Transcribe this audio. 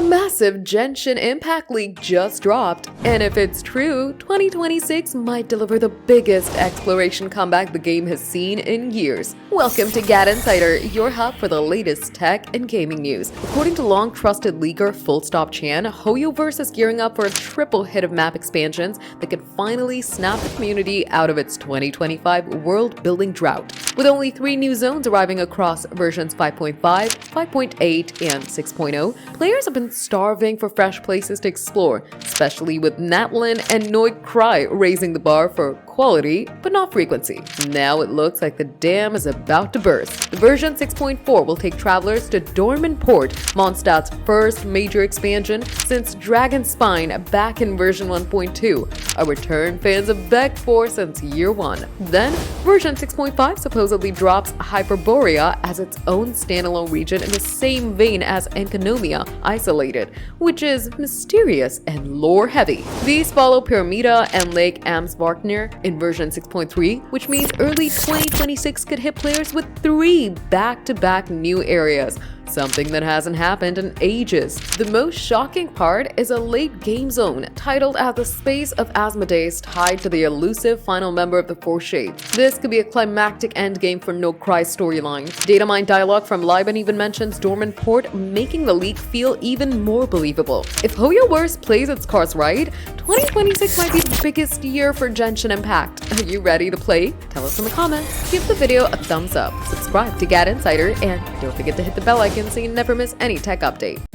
massive Genshin Impact leak just dropped, and if it's true, 2026 might deliver the biggest exploration comeback the game has seen in years. Welcome to GadInsider, your hub for the latest tech and gaming news. According to long-trusted leaker Fullstop Chan, hoyoverse is gearing up for a triple hit of map expansions that could finally snap the community out of its 2025 world-building drought. With only 3 new zones arriving across versions 5.5, 5.8, and 6.0, players have been starving for fresh places to explore, especially with Natlin and Noid Cry raising the bar for quality, but not frequency. Now it looks like the dam is about to burst. The version 6.4 will take travelers to Dornman Port, Mondstadt's first major expansion since Dragon's Spine back in version 1.2, a return fans have begged for since year 1. Then, version 6.5 supposedly drops Hyperborea as its own standalone region in the same vein as Enkanomia Isolated, which is mysterious and lore-heavy. These follow Pyramida and Lake Amsvarknir in version 6.3, which means early 2026 could hit players with 3 back-to-back new areas, something that hasn't happened in ages. The most shocking part is a late game zone titled as the space of Asmoday tied to the elusive final member of the Four Shades. This could be a climactic endgame for No Cry storyline. Datamine dialogue from Liban even mentions Dornman Port, making the leak feel even more believable. If hoyoverse plays its cards right, 2026 might be the biggest year for Genshin Impact. Are you ready to play? Tell us in the comments, give the video a thumbs up, subscribe to GadInsider, and don't forget to hit the bell icon so you never miss any tech update.